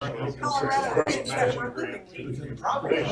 Colorado is where we're living. Probably.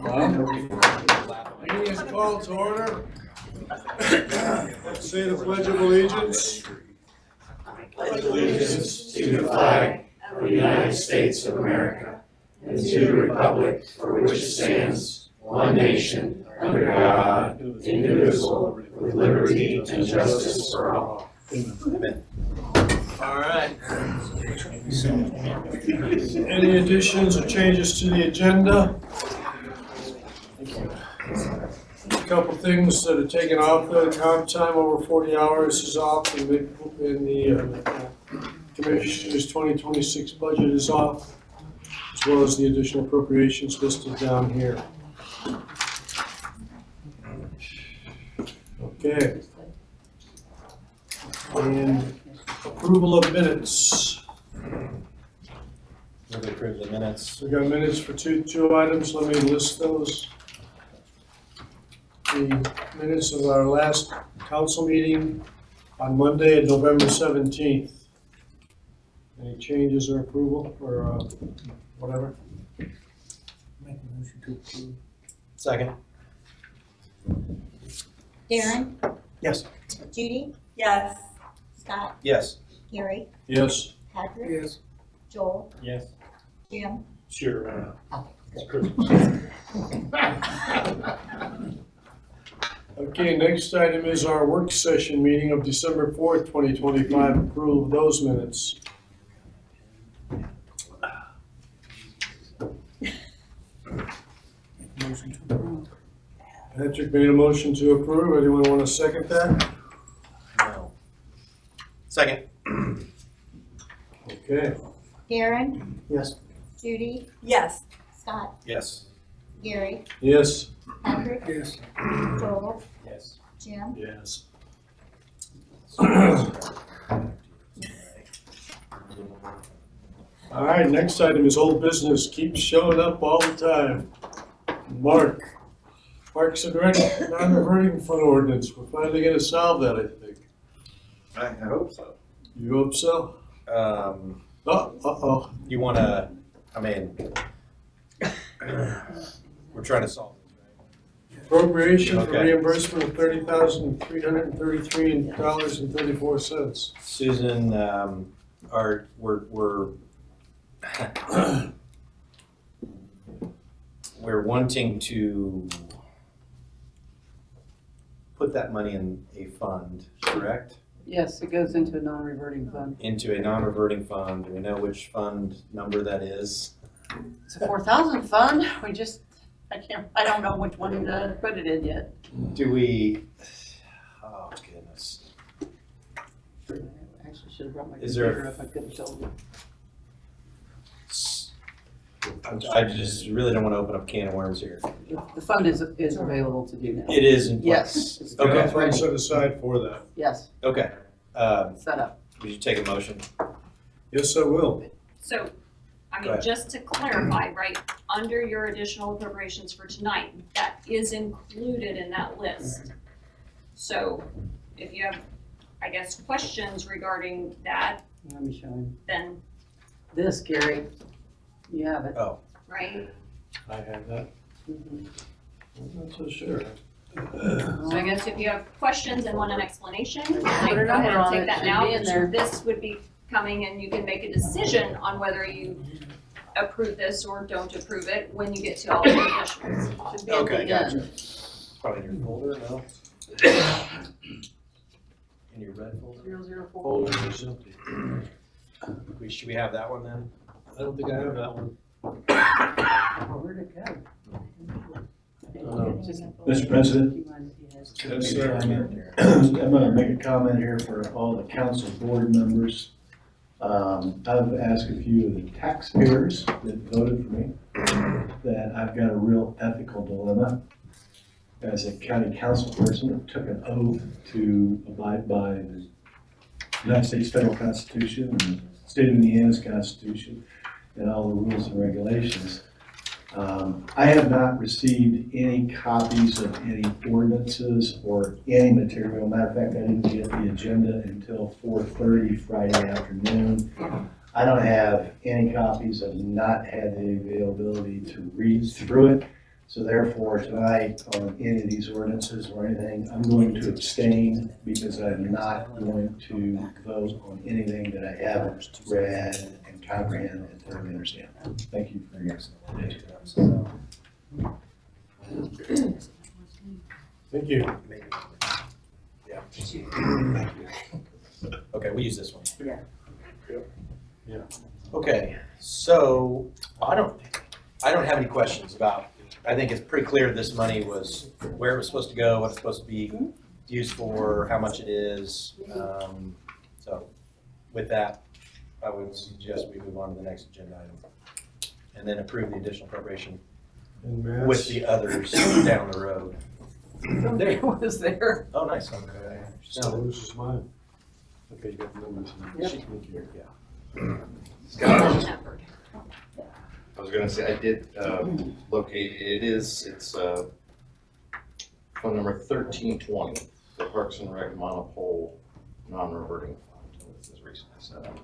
Meeting is called to order. Say the Pledge of Allegiance. Allegiance to the flag of the United States of America and to the republic for which it stands, one nation, under God, indivisible, with liberty and justice for all. Amen. All right. Any additions or changes to the agenda? A couple things that are taken off, the comp time over 40 hours is off, and the Commissioner's 2026 budget is off, as well as the additional appropriations listed down here. Okay. And approval of minutes. Move to approve the minutes. We got minutes for two items, let me list those. The minutes of our last council meeting on Monday, November 17th. Any changes or approval or whatever? Make a motion to approve. Second. Darren? Yes. Judy? Yes. Scott? Yes. Gary? Yes. Patrick? Yes. Joel? Yes. Jim? Sure. Okay, next item is our work session meeting of December 4th, 2025, approval of those minutes. Motion to approve. Patrick made a motion to approve, anyone want to second that? No. Second. Okay, Darren? Yes. Judy? Yes. Scott? Yes. Gary? yes. Patrick? Yes. Joel? Yes. Jim? Yes. All right, next item is old business, keeps showing up all the time. Parks and Rec non-reverting fund ordinance, we're finally gonna solve that, I think. I hope so. You hope so? Uh-oh. You wanna, I mean, we're trying to solve this, right? Appropriation for Okay. reimbursement of $30,333.34. Susan, we're wanting to put that money in a fund, correct? Yes, it goes into a non-reverting fund. Into a non-reverting fund. Do we know which fund number that is? It's a 4,000 fund. I don't know which one to put it in yet. Do we, oh goodness. I actually should have brought my Is there- computer if I could have told you. I just really don't want to open up a can of worms here. The fund is available to do now. It is in Yes. place. It's Okay. Got a fund set aside for that. Yes, Okay. set up. Would you take a motion? Yes, I will. So, I Go mean, ahead. just to clarify, right, under your additional appropriations for tonight, that is included in that list. So if you have, I guess, questions regarding that, Let me show him. then, This, Gary, you have it. right? I have that. Mhm. I'm not so sure. So I guess if you have questions and want an explanation, Put like, a go ahead number and on take it, that should now. be in there. This would be coming and you can make a decision on whether you approve this or don't approve it when you get to all the additionals. Should be at Okay, the gotcha. end. It's probably in your folder, no? In your red folder? 004. Folder is empty. Should we have that one then? I don't think I have that one. Oh, where'd it go? Just- Mr. President? Do you mind if he has- Yes, sir. I'm gonna make a comment here for all the council board members. I've asked a few of the taxpayers that voted for me that I've got a real ethical dilemma. As a county council person, I took an oath to abide by the United States federal constitution and the state of Indiana's constitution and all the rules and regulations. I have not received any copies of any ordinances or any material. Matter of fact, I didn't get the agenda until 4:30 Friday afternoon. I don't have any copies. I've not had the availability to read through it. So therefore, tonight, on any of these ordinances or anything, I'm going to abstain because I'm not going to vote on anything that I haven't read and comprehend and thoroughly understand. Thank you for your attention. Thank you. Okay, we use this one. Yeah. Yeah. Okay, so I don't have any questions about, I think it's pretty clear this money was where it was supposed to go, what it's supposed to be used for, how much it is. So with that, I would suggest we move on to the next agenda item. And then approve the additional appropriation And with Matt's, the others down the road. There you go. Was there? Oh, nice. Okay. so this is mine. Okay, you got the numbers. Yep. Thank you. Good effort. I was gonna say, I did locate, it's phone number 1320, the Parks and Rec monopole non-reverting fund. This is recently set up,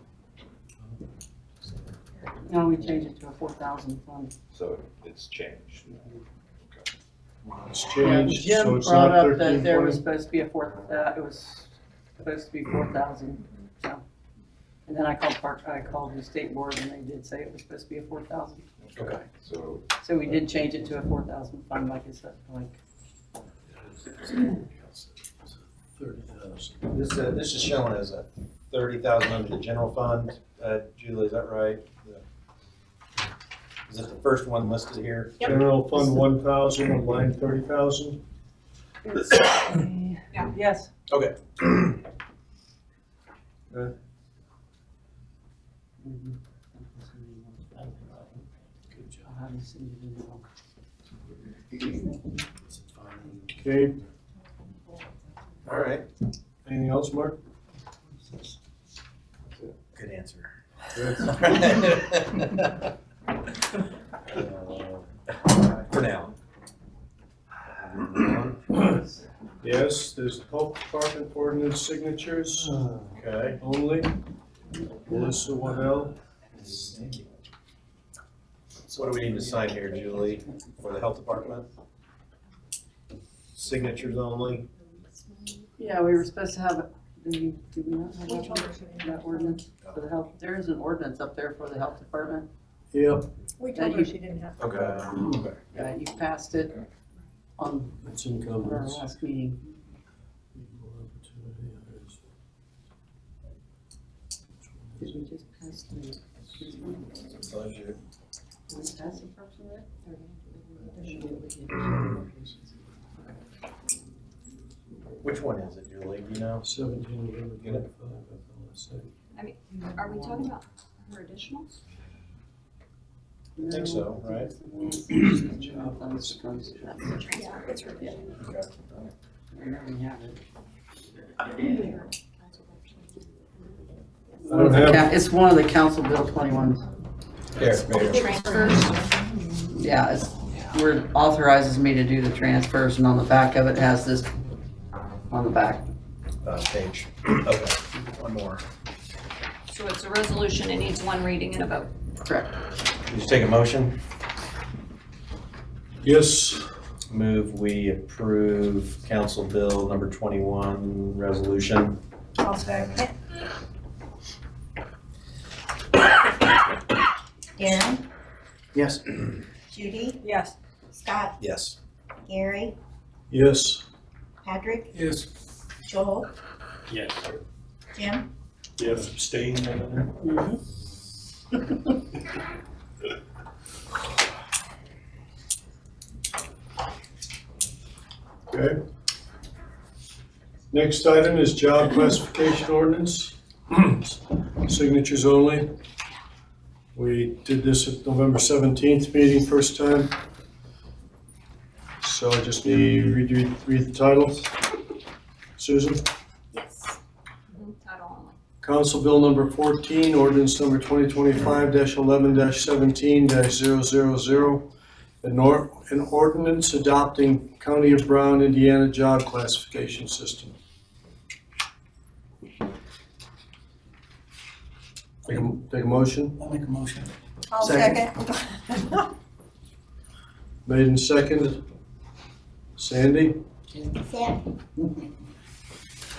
No, we changed it to a 4,000 fund. so it's changed. It's changed, so Jim it's brought not up that there was 1320. supposed to be it was supposed to be 4,000, so. And then I called the state board and they did say it was supposed to be a 4,000. Okay. So So we did change it to a 4,000 fund, like I said, like. 30,000. This is showing as a 30,000 under the general fund. Julie, is that right? Is it the first one listed here? Yep. General fund 1,000, on line 30,000. Yeah. Yes. Okay. I'll have you send it in. Okay, All right. anything else, Mark? Good answer. For now. Yes, there's health department ordinance signatures Okay. only. Melissa Waddell. Thank you. So what do we need to sign here, Julie, for the health department? Signatures only? Yeah, we were supposed to have, did we not have that ordinance for the health? There is an ordinance up there for the health department. Yep, We told her she didn't have. Okay. You passed it on it's our incumbents. last meeting. Did we just pass the? Budget. Did we pass the Parks and Rec? Which one is it, Julie? Do you know? 17 November Get it? 25, I want to say. Are we talking about her additionals? I think so, right? Job funds, Yeah, it's her addition. Okay. I know we have it. I don't have, It's one of the Council Bill 21s. Here, Transfers? Yeah, where it authorizes me to do the transfers, and on the back of it has this on the back. Page. Okay, one more. So it's a resolution, it needs one reading and a vote. Correct. Would you take a motion? yes, Move we approve Council Bill number 21, resolution. I'll second. Darren, Yes. Judy, Yes. Scott, Yes. Gary, yes. Patrick, Yes. Joel, Yes. Jim, Yes, abstain. Okay. Next item is job classification ordinance. Signatures only. We did this at November 17th meeting first time. So I just need you to read the title. Susan? Yes. Title only. Council Bill number 14, ordinance number 2025-11-17-000. An ordinance adopting County of Brown, Indiana job classification system. Take a motion? I'll make a motion. I'll Second. second. Made and seconded. Sandy? Sam.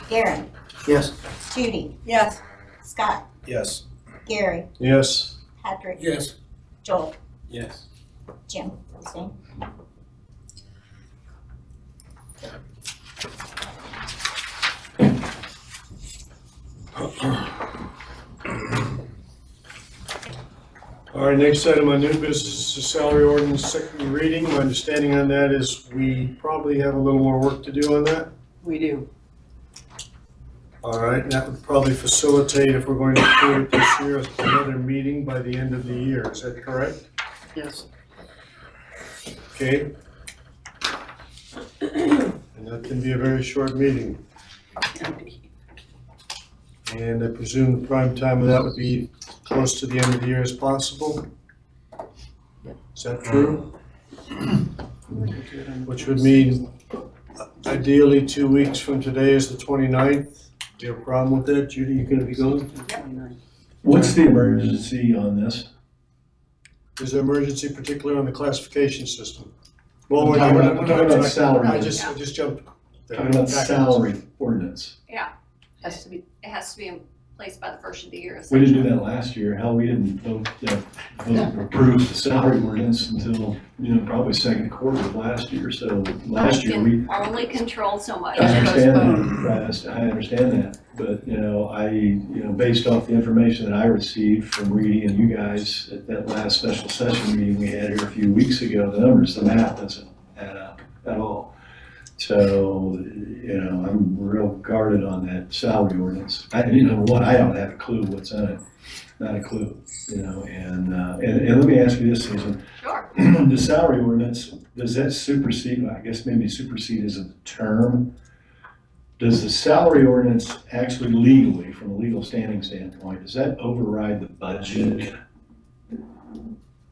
Darren, Yes. Judy, Yes. Scott, Yes. Gary, Yes. Patrick, Yes. Joel, Yes. Jim, same. All right, next item on new business is salary ordinance, second reading. My understanding on that is we probably have a little more work to do on that. We do. All right, and that would probably facilitate, if we're going to do it this year, another meeting by the end of the year. Is that correct? Yes. Okay. And that can be a very short meeting. And I presume the prime time of that would be close to the end of the year as possible? Is that true? Which would mean ideally 2 weeks from today is the 29th. Do you have a problem with that? Judy, you gonna be going? What's the emergency on this? Is there emergency particular on the classification system? Well, I'm talking about salary. I just jumped. there. Talking about salary ordinance. Has to be. It has to be in place by the first of the year. We didn't do that last year. Hell, we didn't vote approve the salary ordinance until, probably second quarter of last year. So last year, we, Can only control so much. I understand that, I understand that. But, based off the information that I received from Reedy and you guys at that last special session meeting we had here a few weeks ago, the math doesn't add up at all. So, I'm real guarded on that salary ordinance. I don't have a clue what's in it, not a clue, and let me ask you this, Susan. Sure. The salary ordinance, does that supersede, I guess maybe supersede isn't the term. Does the salary ordinance actually legally, from a legal standing standpoint, does that override the budget?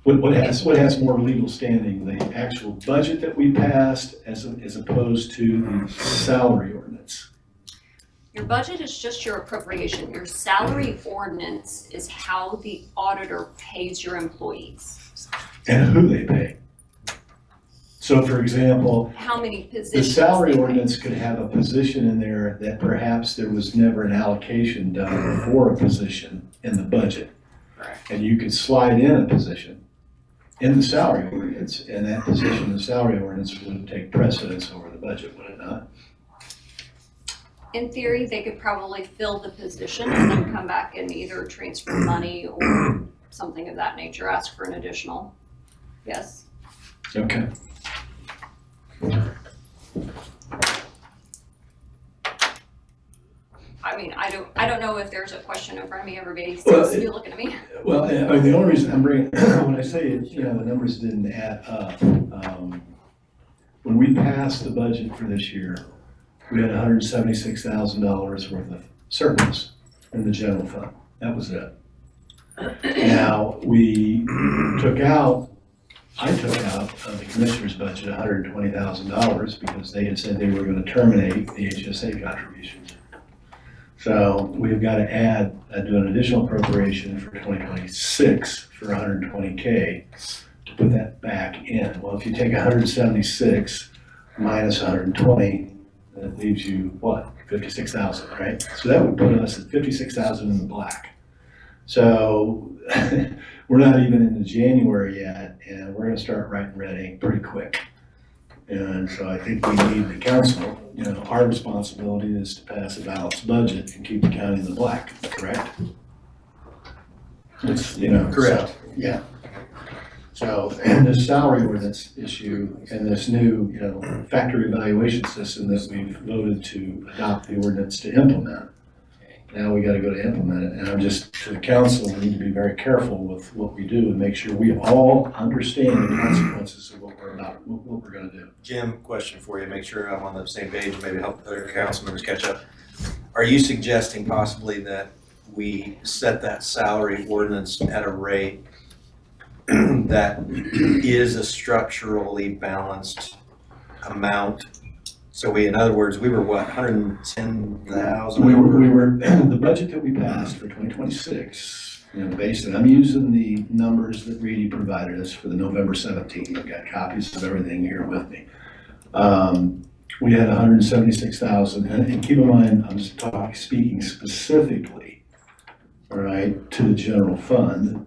What has more legal standing, the actual budget that we passed as opposed to the salary ordinance? Your budget is just your appropriation. Your salary ordinance is how the auditor pays your employees. And who they pay. So for example, How many the positions. salary they pay. ordinance could have a position in there that perhaps there was never an allocation done for a position in the budget. Correct. And you could slide in a position in the salary ordinance, and that position, the salary ordinance would take precedence over the budget, would it not? In theory, they could probably fill the position and then come back and either transfer money or something of that nature, ask for an additional. Yes. Okay. I mean, I don't know if there's a question in front of me. Everybody Well, seems to be looking at me. Well, the only reason I'm bringing, when I say it, the numbers didn't add up. When we passed the budget for this year, we had $176,000 worth of surplus in the general fund. That was it. Now, I took out of the commissioner's budget $120,000 because they had said they were going to terminate the HSA contributions. So we've got to do an additional appropriation for 2026 for 120K to put that back in. Well, if you take 176 minus 120, that leaves you what, 56,000, right? So that would put us at 56,000 in the black. So we're not even into January yet, and we're going to start writing red ink pretty quick. And so I think we need the council, our responsibility is to pass a balanced budget and keep the county in the black, correct? It's, Correct. so, yeah. So, and this salary ordinance issue and this new, factory evaluation system that we've voted to adopt the ordinance to implement. Now we gotta go to implement it, and I'm just, to the council, we need to be very careful with what we do and make sure we all understand the consequences of what we're gonna do. Jim, question for you, make sure I'm on the same page, maybe help other council members catch up. Are you suggesting possibly that we set that salary ordinance at a rate that is a structurally balanced amount? So in other words, we were what, 110,000? We were, the budget that we passed for 2026 I'm using the numbers that Reedy provided us for the November 17th. I've got copies of everything here with me. We had 176,000, and keep in mind, I'm just speaking specifically, all right, to the general fund,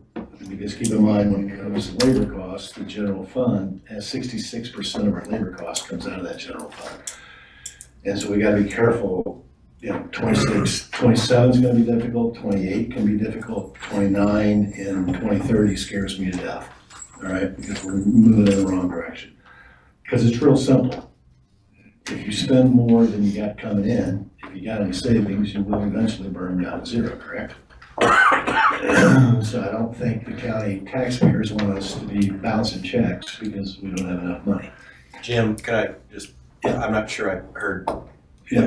because keep in mind, when it comes to labor costs, the general fund has 66% of our labor costs comes out of that general fund. And so we gotta be careful, 27 is gonna be difficult, 28 can be difficult, 29 and 2030 scares me to death, all right, because we're moving in the wrong direction. Because it's real simple. If you spend more than you got coming in, if you got any savings, you will eventually burn down to zero, correct? So I don't think the county taxpayers want us to be bouncing checks because we don't have enough money. Jim, can I just, I'm not sure I heard what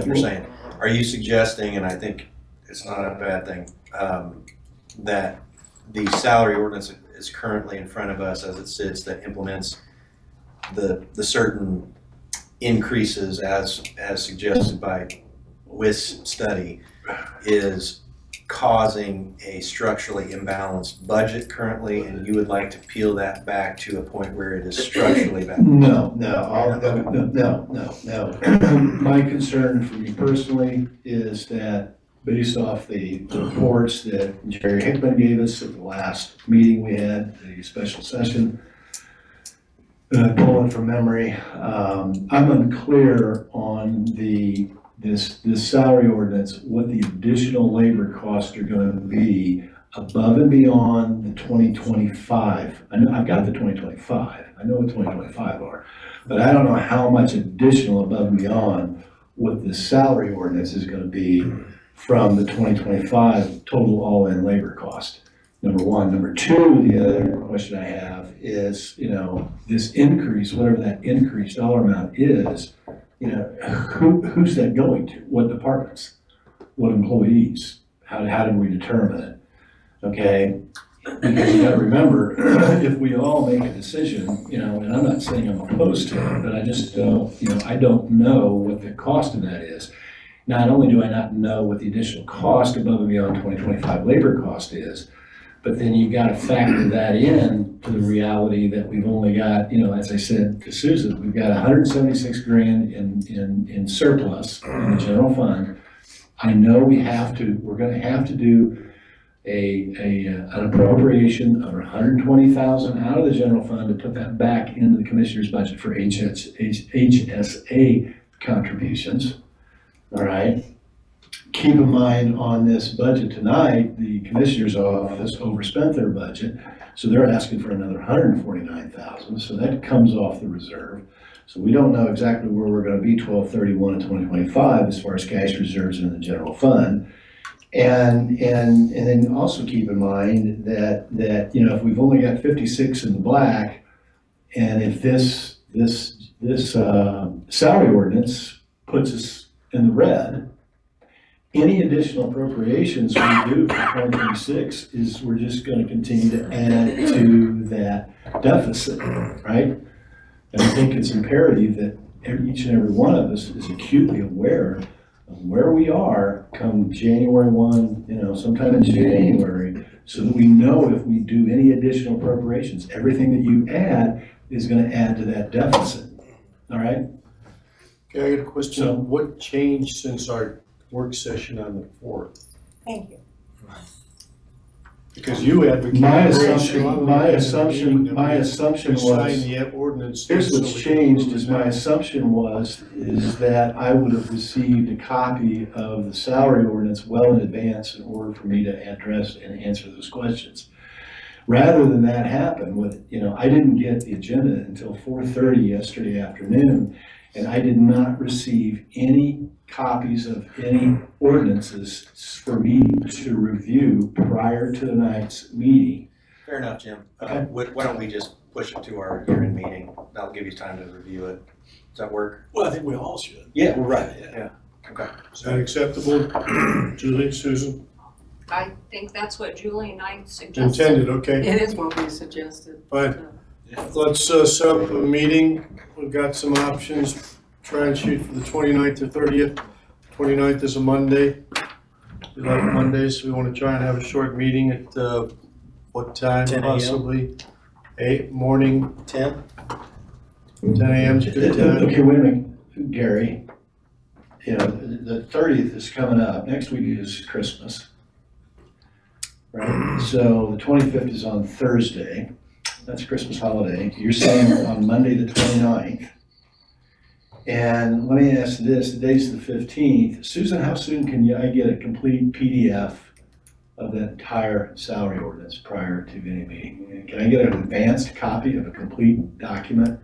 you're saying. Are you suggesting, and I think it's not a bad thing, that the salary ordinance is currently in front of us as it sits that implements the certain increases as suggested by WIS study is causing a structurally imbalanced budget currently, and you would like to peel that back to a point where it is structurally balanced? No. My concern for me personally is that based off the reports that Jerry Hickman gave us at the last meeting we had, the special session, pulling from memory, I'm unclear on this salary ordinance, what the additional labor costs are going to be above and beyond the 2025. I know I've got the 2025. I know what 2025 are, but I don't know how much additional above and beyond what the salary ordinance is going to be from the 2025 total all-in labor cost. Number one. Number two, the other question I have is, this increase, whatever that increased dollar amount is, who's that going to? What departments? What employees? How did we determine it? Okay, because you gotta remember, if we all make a decision, and I'm not saying I'm opposed to it, but I just don't, I don't know what the cost of that is. Not only do I not know what the additional cost above and beyond 2025 labor cost is, but then you gotta factor that in to the reality that we've only got, as I said to Susan, we've got 176 grand in surplus in the general fund. I know we're gonna have to do an appropriation of 120,000 out of the general fund to put that back into the commissioner's budget for HSA contributions, all right? Keep in mind on this budget tonight, the commissioner's office overspent their budget, so they're asking for another 149,000, so that comes off the reserve. So we don't know exactly where we're gonna be 12/31 of 2025 as far as cash reserves in the general fund. And then also keep in mind that if we've only got 56 in the black, and if this salary ordinance puts us in the red, any additional appropriations we do for 2026 is we're just going to continue to add to that deficit, right? And I think it's imperative that each and every one of us is acutely aware of where we are come January 1, sometime in January, so that we know if we do any additional appropriations, everything that you add is going to add to that deficit, all right? Okay, I got a question. So- What changed since our work session on the 4th? Thank you. Because you advocated. My assumption To sign was, the ordinance. here's so what's we can changed, approve is it my now. assumption is that I would have received a copy of the salary ordinance well in advance in order for me to address and answer those questions. Rather than that happen I didn't get the agenda until 4:30 yesterday afternoon, and I did not receive any copies of any ordinances for me to review prior to tonight's meeting. Fair enough, Jim. Okay. Why don't we just push it to our year-end meeting? That'll give you time to review it. Does that work? Well, I think we all should. Yeah, we're right. Yeah. Okay. Is that acceptable, Julie, Susan? I think that's what Julie and I suggested. Intended, okay. It is what we suggested. Fine. Let's set up a meeting. We've got some options. Try and shoot for the 29th or 30th. 29th is a Monday. We like Mondays, we want to try and have a short meeting at, what time 10 a.m. possibly? 8, morning, 10? 10 a.m. is a good time. Okay, wait a minute, Gary. You know, the 30th is coming up. Next week is Christmas. Right? So the 25th is on Thursday. That's Christmas holiday. You're saying on Monday, the 29th. And let me ask you this, today's the 15th. Susan, how soon can I get a complete PDF of that entire salary ordinance prior to any meeting? Can I get an advanced copy of a complete document?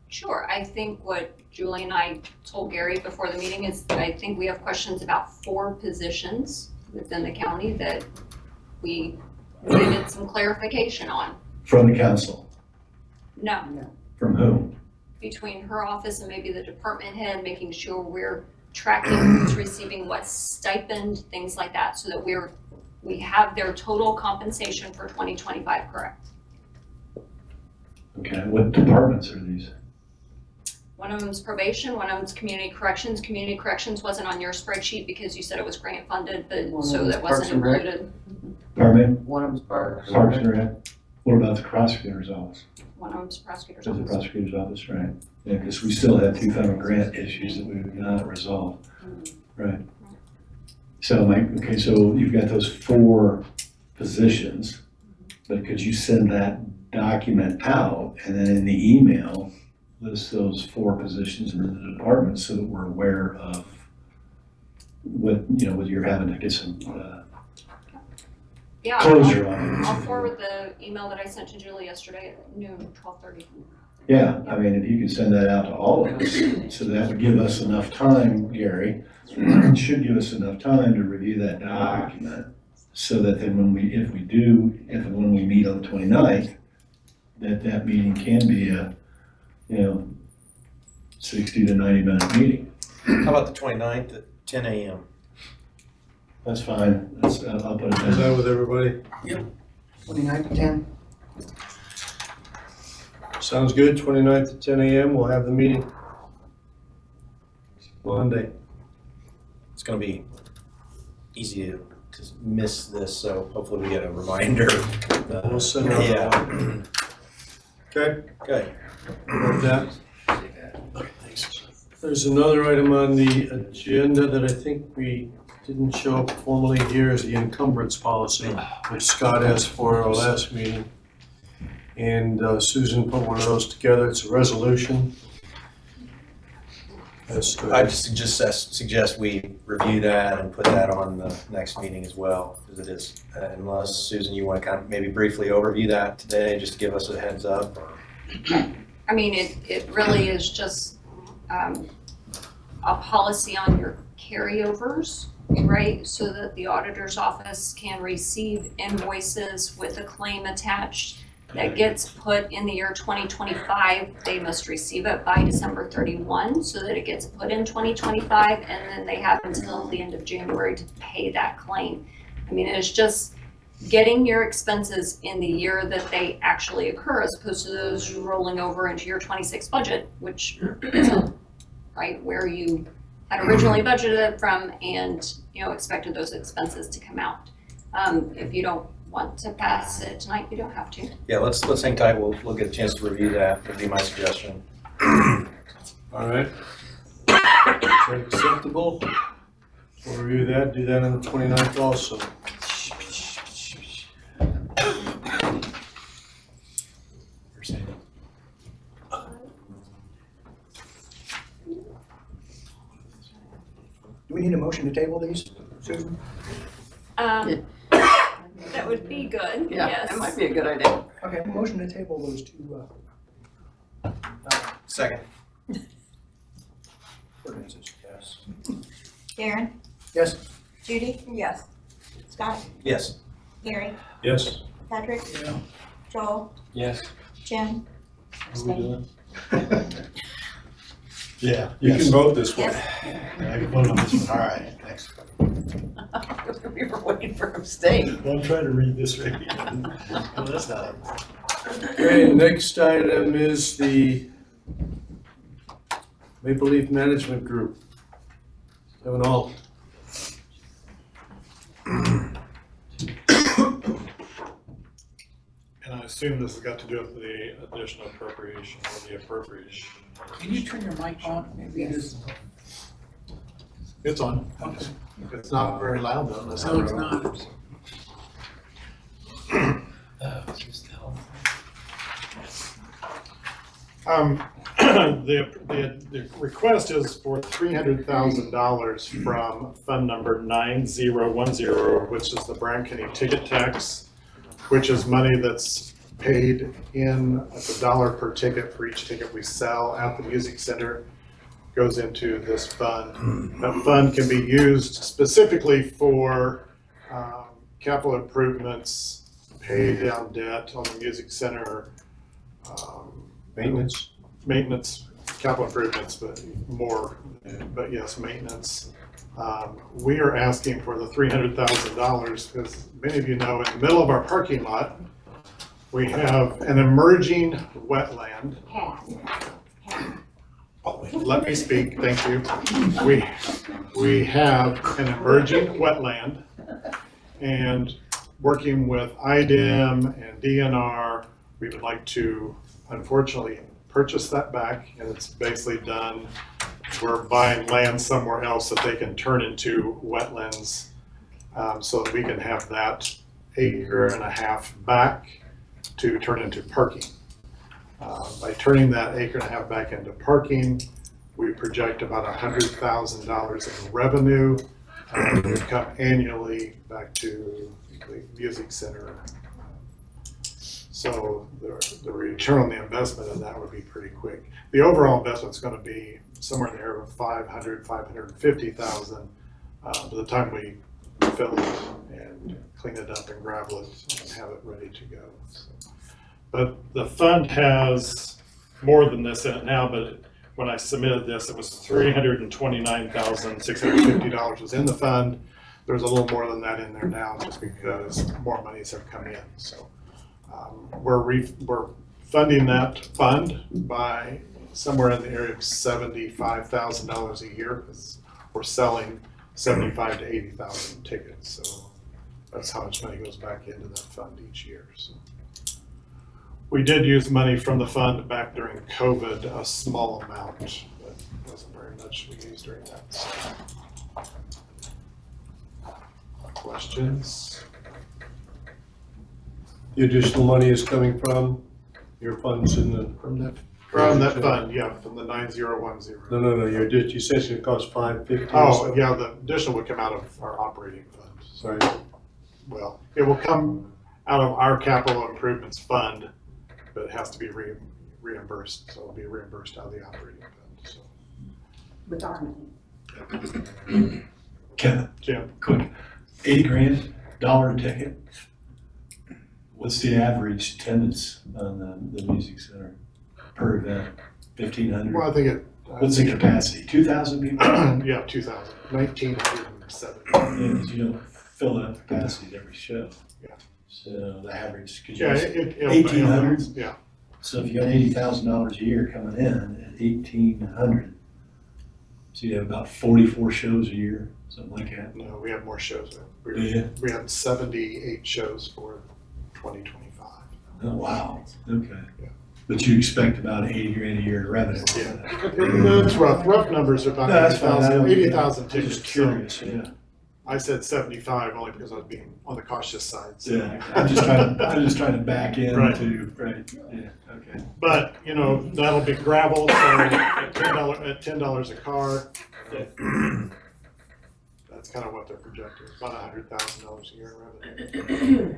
Sure, I think what Julie and I told Gary before the meeting is that I think we have questions about 4 positions within the county that we needed some clarification on. From the council? No, From whom? between her office and maybe the department head, making sure we're tracking who's receiving what stipend, things like that, so that we have their total compensation for 2025 correct. Okay, what departments are these? One of them's probation, one of them's community corrections. Community corrections wasn't on your spreadsheet because you said it was grant funded, One but of so them's that Parks wasn't and Rec. included. Pardon me? One of them's Parks. Parks and Rec? What about the prosecutor's office? One of them's prosecutor's Is the office. prosecutor's office, right? Yeah, because we still have 2 federal grant issues that we've not resolved. Right. So okay, so you've got those 4 positions, but could you send that document out and then in the email, list those 4 positions in the department so that we're aware of what, you know, what you're having to get some Yeah, closure on. I'll forward the email that I sent to Julie yesterday at noon, 12:30. Yeah, I mean, if you could send that out to all of us, so that would give us enough time, Gary, it should give us enough time to review that document, so that then if and when we meet on the 29th, that meeting can be a, 60 to 90 minute meeting. How about the 29th at 10 a.m.? That's fine, I'll put it Is down. that with everybody? 29 to 10. Sounds good, 29th at 10 a.m., we'll have the meeting. Monday. It's gonna be easy to miss this, so hopefully we get a reminder. We'll send out. Yeah. Okay, Good. with that. There's another item on the agenda that I think we didn't show up formally here, is the encumbrance policy, which Scott asked for at our last meeting. And Susan put one of those together, it's a resolution. I just suggest we review that and put that on the next meeting as well, because it is, unless, Susan, you want to kind of maybe briefly overview that today, just to give us a heads up. I mean, it really is just a policy on your carryovers, right? So that the auditor's office can receive invoices with a claim attached that gets put in the year 2025. They must receive it by December 31, so that it gets put in 2025, and then they have until the end of January to pay that claim. I mean, it's just getting your expenses in the year that they actually occur, as opposed to those rolling over into your 26 budget, which isn't right where you had originally budgeted from and expected those expenses to come out. If you don't want to pass it tonight, you don't have to. Yeah, let's hang tight, we'll get a chance to review that, would be my suggestion. All right. Is that acceptable? We'll review that, do that on the 29th also. Do we need a motion to table these, Susan? That would be good, Yeah, yes. that might be a good idea. Okay, motion to table those 2 Second. ordinances, yes. Darren, Yes. Judy? Yes. Scott? Yes. Gary? Yes. Patrick? Yeah. Joel? Yes. Jim? Abstain. Yeah, you can vote this way. Yes. I can vote on this one. All right, thanks. We were waiting for abstain. Don't try to read this right. Well, that's not. Okay, next item is the Maple Leaf Management Group. Have an all. assume this has got to do with the additional appropriation or the appropriation. Can you turn your mic on? Maybe it is. It's on. Okay. It's not very loud though. unless No, it's I'm- not. The request is for $300,000 from fund number 9010, which is the Bryan County ticket tax, which is money that's paid in at the dollar per ticket for each ticket we sell at the music center, goes into this fund. That fund can be used specifically for capital improvements, pay down debt on the music center, maintenance, capital improvements, but yes, maintenance. We are asking for the $300,000 because many of you know in the middle of our parking lot, we have an emerging wetland. Let me speak, thank you. We have an emerging wetland, and working with IDEM and DNR, we would like to unfortunately purchase that back, and it's basically done. We're buying land somewhere else that they can turn into wetlands, so that we can have that 1.5 acres back to turn into parking. By turning that 1.5 acres back into parking, we project about $100,000 in revenue. It would come annually back to the music center. So the return on the investment in that would be pretty quick. The overall investment's going to be somewhere in the area of $550,000 by the time we fill it and clean it up and gravel it and have it ready to go. So, but the fund has more than this in it now, but when I submitted this, it was $329,650 was in the fund. There's a little more than that in there now just because more monies have come in. So we're funding that fund by somewhere in the area of $75,000 a year because we're selling 75 to 80,000 tickets. So that's how much money goes back into that fund each year. So we did use money from the fund back during COVID, a small amount, but wasn't very much we used during that. So. Questions? The additional money is coming from your funds in the. From that fund, yeah, from the 9010. No, you said it's gonna cost $550. Oh, yeah, the additional would come out of our operating fund. Sorry. Well, it will come out of our capital improvements fund, but it has to be reimbursed, so it'll be reimbursed out of the operating fund, so. With our money. Kevin, Jim? quick, $80,000 dollar ticket. What's the average attendance on the music center per event? 1,500? Well, I think it. What's the capacity? 2,000 people? Yeah, 2,000, 1,907. Yeah, 'cause you don't fill that capacity at every show. Yeah. So the average, could you, Yeah, say it'll- 1,800? Yeah, So if you got $80,000 a year coming in at 1,800, so you have about 44 shows a year, something like that. no, we have more shows. Yeah. We had 78 shows for 2025. Oh, wow, okay. Yeah. But you expect about $80,000 a year in revenue? Yeah, that's rough. Rough numbers are about No, that's fine. 80,000 I'm tickets. just curious, yeah. I said 75 only because I was being on the cautious side. So. Yeah, I'm just trying to back into, right, yeah, okay. But, you know, that'll be gravel, so at $10 a car. That's kind of what they're projecting, about $100,000 a year in revenue.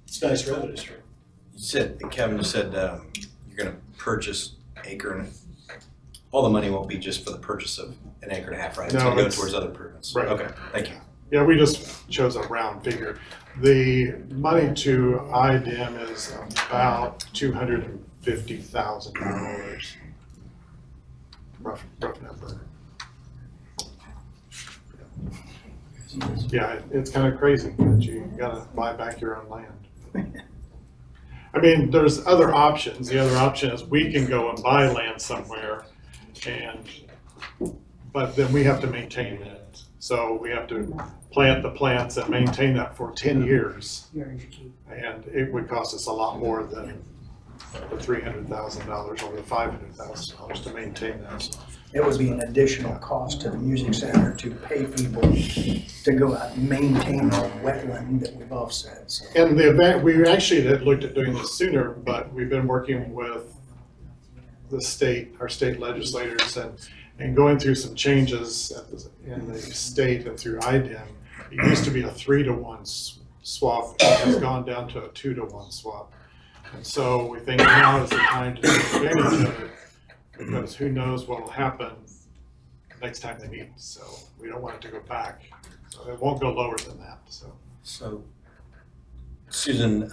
It's nice revenue stream. You said, Kevin, you said you're gonna purchase acre and, all the money won't be just for the purchase of 1.5 acres, right? It's No, gonna go it's- towards other improvements. right. Okay, thank you. Yeah, we just chose a round figure. The money to IDEM is about $250,000. Rough number. Yeah, it's kind of crazy that you gotta buy back your own land. I mean, there's other options. The other option is we can go and buy land somewhere but then we have to maintain it. So we have to plant the plants and maintain that for 10 years. And it would cost us a lot more than the $300,000 or the $500,000 to maintain that. It would be an additional cost to the music center to pay people to go out and maintain the wetland that we've offset, so. And the event, we actually had looked at doing this sooner, but we've been working with the state, our state legislators, and going through some changes in the state and through IDEM. It used to be a 3-to-1 swap, it has gone down to a 2-to-1 swap. And so we think now is the time to take advantage of it, because who knows what will happen next time they meet. So we don't want it to go back. So it won't go lower than that, so. So, Susan,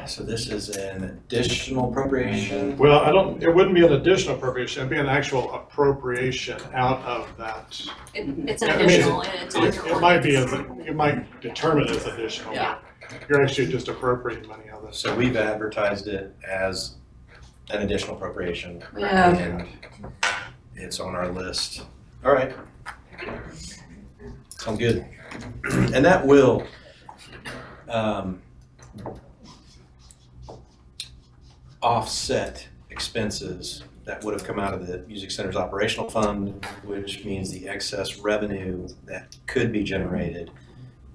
so this is an additional appropriation? Well, it wouldn't be an additional appropriation, it'd be an actual appropriation out of that. It's Yeah, an I mean, additional and it's on your It might be, ordinance. you might determine as additional. Yeah. You're actually just appropriating money out of this. So we've advertised it as an additional appropriation. Yeah. And it's on our list. All right. Sounds good. And that will, offset expenses that would have come out of the Music Center's operational fund, which means the excess revenue that could be generated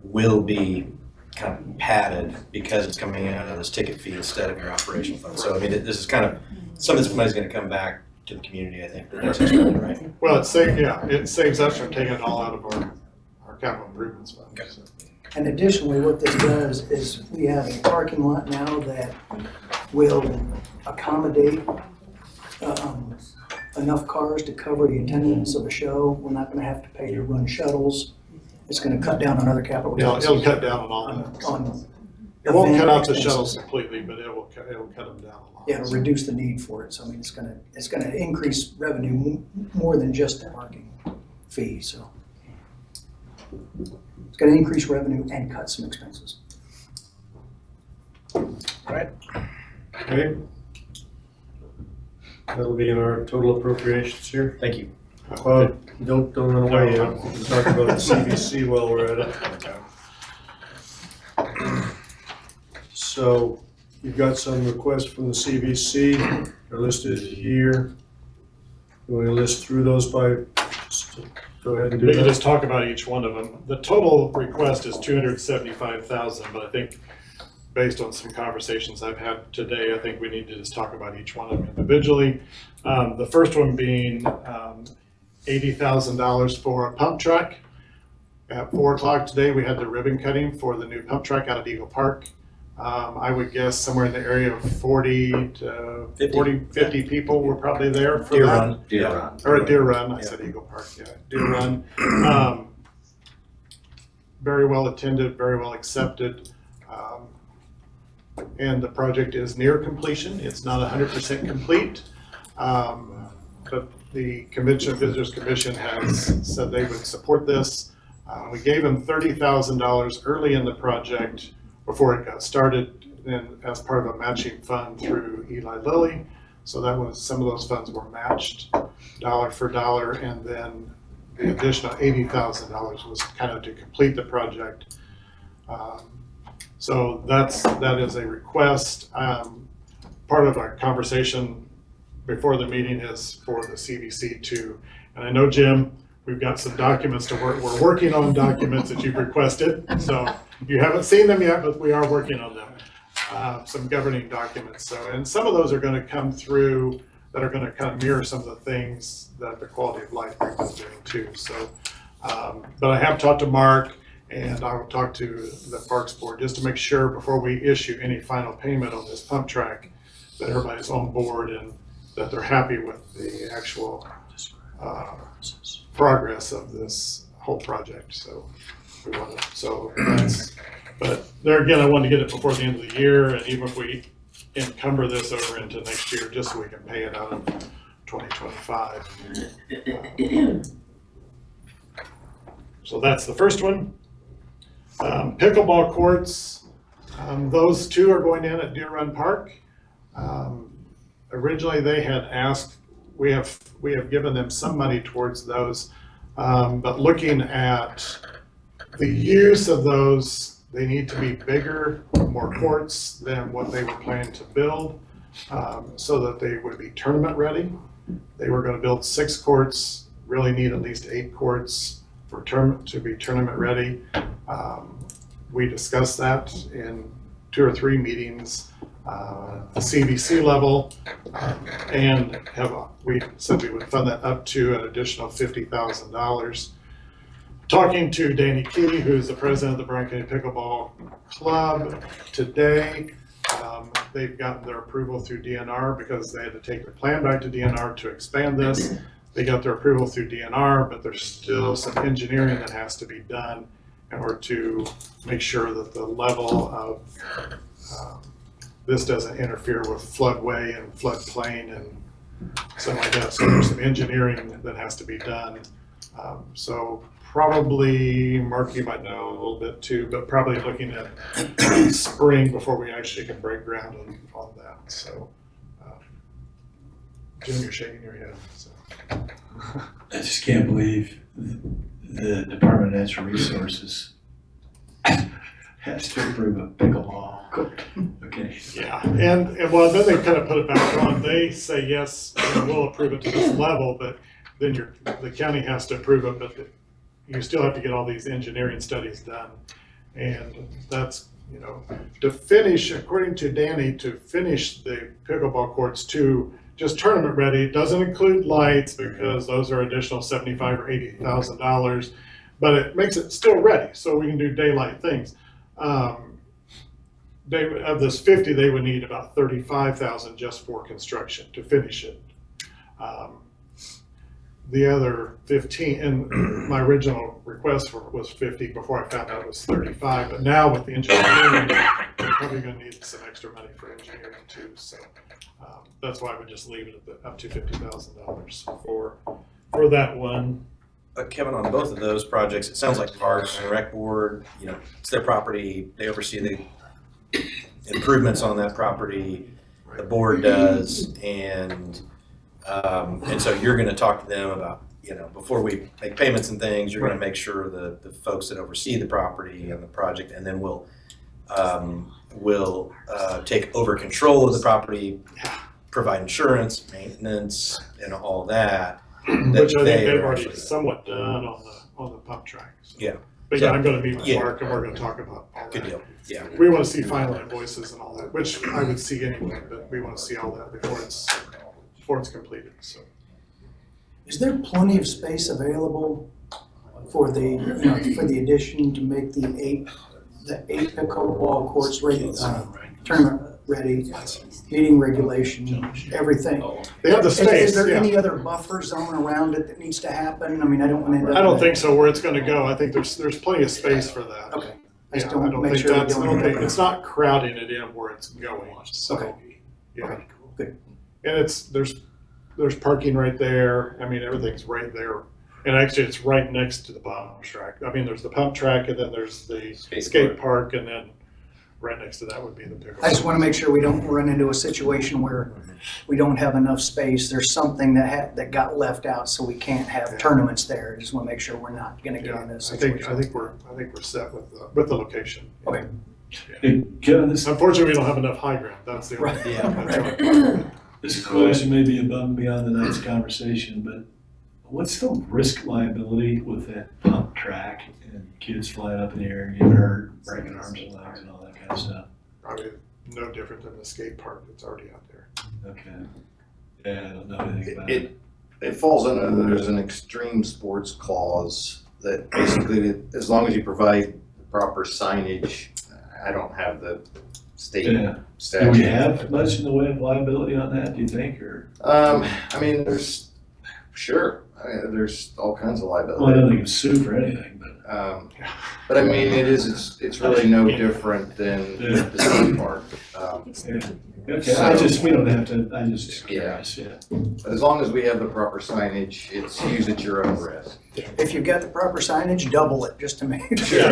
will be kind of padded because it's coming out of this ticket fee instead of your operational fund. So I mean, this is kind of, some of this money's gonna come back to the community, I think, the next expected, right? Well, it saves us from taking it all out of our capital improvements fund. Okay. So. And additionally, what this does is we have a parking lot now that will accommodate enough cars to cover the attendance of a show. We're not gonna have to pay to run shuttles. It's gonna cut down on other capital Yeah, expenses. it'll cut down on all that. On It won't cut out the event shuttles expenses. completely, but it'll cut them down a lot. Yeah, it'll reduce the need for it. So I mean, it's gonna increase revenue more than just the parking fee, so. It's gonna increase revenue and cut some expenses. Okay. That'll be in our total appropriations here. Thank you. Don't run away yet. We can talk about the CVC while we're at it. So you've got some requests from the CVC, they're listed here. You want to list through those by, just go ahead and do We can that. just talk about each one of them. The total request is $275,000, but I think based on some conversations I've had today, I think we need to just talk about each one of them individually. The first one being $80,000 for a pump track. At 4 o'clock today, we had the ribbon cutting for the new pump track out at Eagle Park. I would guess somewhere in the area of 50 people were probably there for that. Deer Run. Or at Deer Run, I said Eagle Park, yeah, Deer Run. Very well attended, very well accepted. And the project is near completion. It's not 100% complete. But the Convention Visitors Commission has said they would support this. We gave them $30,000 early in the project before it got started, and as part of a matching fund through Eli Lilly. So that was, some of those funds were matched dollar for dollar, and then the additional $80,000 was kind of to complete the project. So that is a request. Part of our conversation before the meeting is for the CVC too. And I know, Jim, we've got some documents to work. We're working on documents that you've requested. So you haven't seen them yet, but we are working on them. Some governing documents. So, and some of those are going to come through that are going to kind of mirror some of the things that the Quality of Life Group is doing too. So, but I have talked to Mark, and I will talk to the Parks Board just to make sure before we issue any final payment on this pump track that everybody's on board and that they're happy with the actual progress of this whole project. So we want to, so that's, but there again, I wanted to get it before the end of the year, and even if we encumber this over into next year, just so we can pay it out of 2025. So that's the first one. Pickleball courts, those two are going in at Deer Run Park. Originally, they had asked, we have given them some money towards those. But looking at the use of those, they need to be bigger, more courts than what they were planning to build, so that they would be tournament ready. They were gonna build 6 courts, really need at least 8 courts to be tournament ready. We discussed that in 2 or 3 meetings, the CVC level, and we said we would fund that up to an additional $50,000. Talking to Danny Key, who's the president of the Bryan County Pickleball Club today, they've gotten their approval through DNR because they had to take their plan back to DNR to expand this. They got their approval through DNR, but there's still some engineering that has to be done in order to make sure that the level of this doesn't interfere with floodway and floodplain and something like that. So there's some engineering that has to be done. So probably, Mark, you might know a little bit too, but probably looking at spring before we actually can break ground on that. So, Jim, you're shaking your head. So. I just can't believe the Department of Natural Resources has to approve a pickleball court. Okay. Yeah, and well, then they kind of put it back on. They say, yes, we'll approve it to this level, but then the county has to approve it, but you still have to get all these engineering studies done. And that's, to finish, according to Danny, to finish the pickleball courts to just tournament ready, doesn't include lights because those are additional $75,000 or $80,000, but it makes it still ready so we can do daylight things. Of this 50, they would need about 35,000 just for construction to finish it. The other 15, and my original request was 50 before I found out it was 35, but now with the engineering, we're probably going to need some extra money for engineering too. So that's why I would just leave it at up to $50,000 for that one. Kevin, on both of those projects, it sounds like Parks and Rec Board, it's their property, they oversee the improvements on that property, the board does, and so you're going to talk to them about, before we make payments and things, you're going to make sure the folks that oversee the property and the project, and then we'll take over control of the property, provide insurance, maintenance, and all that. Which I think they've already somewhat done on the pump track. So. Yeah. But So, yeah, I'm going to meet with yeah. Mark and we're going to talk about all Good that. deal. Yeah. We want to see final invoices and all that, which I would see anyway, but we want to see all that before it's completed. So. Is there plenty of space available for the addition to make the eight pickleball courts ready, tournament ready, heating regulation, everything? They have the space. Is there yeah. any other buffer zone around it that needs to happen? I mean, I don't want to end up. I don't think so. Where it's going to go, I think there's plenty of space for that. Okay. Yeah, Just I don't don't make think sure we that's. I don't don't end think up- it's not crowding it in where it's going. So, Okay. yeah. Okay, good. And there's parking right there. I mean, everything's right there. And actually, it's right next to the pump track. I mean, there's the pump track, and then there's the skate park, and then right next to that would be the pickleball. I just want to make sure we don't run into a situation where we don't have enough space. There's something that got left out, so we can't have tournaments there. I just want to make sure we're not going to get Yeah, into a I situation. think we're set with the location. Okay. Hey, Kevin, Unfortunately, we don't have enough high ground. That's the only. Right. Yeah. That's right. this question may be above and beyond the night's conversation, but what's the risk liability with that pump track and kids flying up in the air and getting hurt, breaking arms and legs and all that kind of stuff? Probably no different than the skate park that's already out there. Okay. Yeah, I don't know anything about it. It falls under, there's an extreme sports clause that basically, as long as you provide the proper signage, I don't have the state Yeah. Do statute. we have much in the way of liability on that, do you think, or? I mean, there's all kinds of Well, I liability. don't think it's sue for anything, but. But I mean, it's really no different than Yeah. the skate park. Yeah. Okay, we don't have to, I just curious, yeah. As long as we have the proper signage, it's use at your own risk. If you've got the proper signage, double it just to make sure.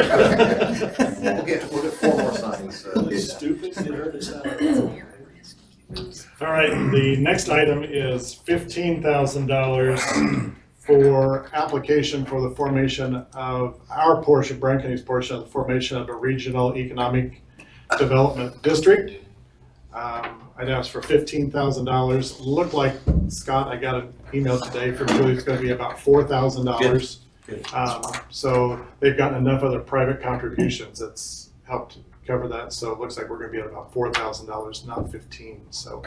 We'll get 4 more signs. Stupid, it hurt us out. All right, the next item is $15,000 for application for the formation of our portion, Bryan County's portion of the formation of a regional economic development district. I'd asked for $15,000. Looked like, Scott, I got an email today from Julie, it's gonna be about $4,000. Good. So they've gotten enough other private contributions that's helped cover that. So it looks like we're gonna be at about $4,000, not 15. So,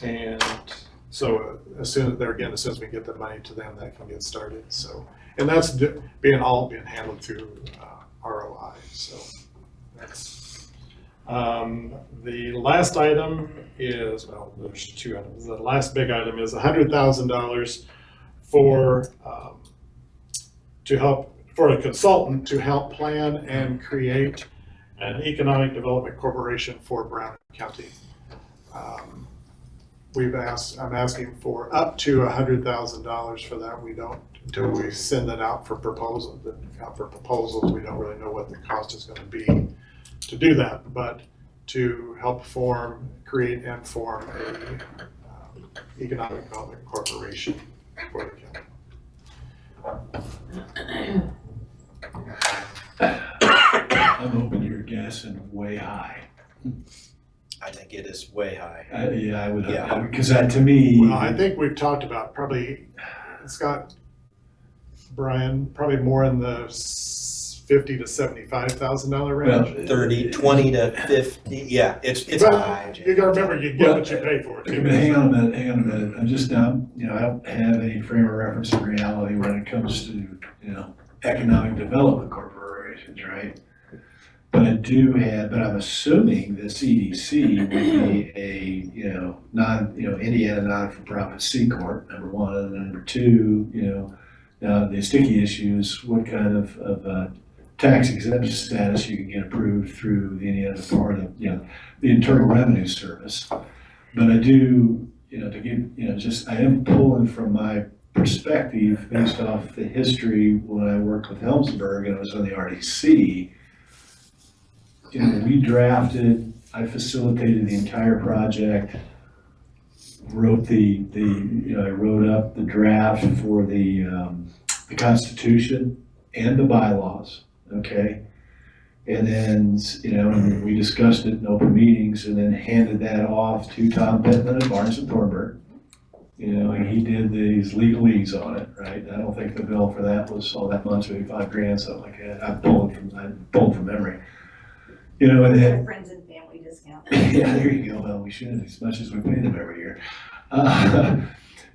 and so as soon as we get the money to them, that can get started. So, and that's being handled through ROI. So that's. The last item is, well, there's two items. The last big item is $100,000 for to help for a consultant to help plan and create an economic development corporation for Brown County. I'm asking for up to $100,000 for that. We don't, until we send that out for proposals, we don't really know what the cost is going to be to do that, but to help create and form a economic development corporation for the county. I'm hoping you're guessing way high. I think it is way high. Yeah, I would, Yeah. because that, to me. Well, I think we've talked about probably, Scott, Brian, probably more in the $50,000 to $75,000 range. Well, 30, 20 to 50, yeah, it's But high. you gotta remember, you get what you pay for. But hang on a minute. I'm just, I don't have any frame of reference in reality when it comes to, economic development corporations, right? But but I'm assuming the CDC would be a, Indiana non-for-profit C Corp, number one, and number two, the sticky issues, what kind of tax exempt status you can get approved through the Indiana part of, the Internal Revenue Service. But I do, I am pulling from my perspective based off the history when I worked with Helmsburg and I was on the RDC. I facilitated the entire project, wrote I wrote up the draft for the Constitution and the bylaws, okay? And then, and we discussed it in open meetings and then handed that off to Tom Pittman at Barnes and Thornburg. And he did these legalese on it, right? I don't think the bill for that was all that much, maybe $5,000, something like that. I'm pulling from memory. And then, Friends and family discount. yeah, there you go. Well, we should, as much as we pay them every year.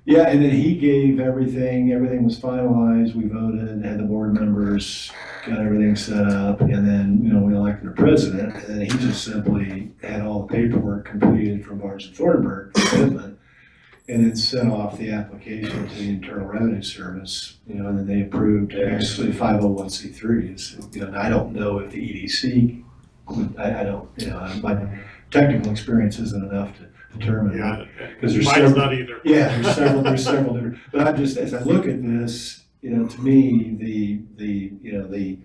Yeah, and then he gave everything was finalized, we voted, had the board members, got everything set up, and then, we elected a president, and then he just simply had all the paperwork completed from Barnes and Thornburg, and then sent off the application to the Internal Revenue Service, and then they approved actually 501c3s. And I don't know if the EDC I don't, my technical experience isn't enough to determine. Yeah, because there's mine's not either. Yeah, there's several different, but I'm just, as I look at this, to me, the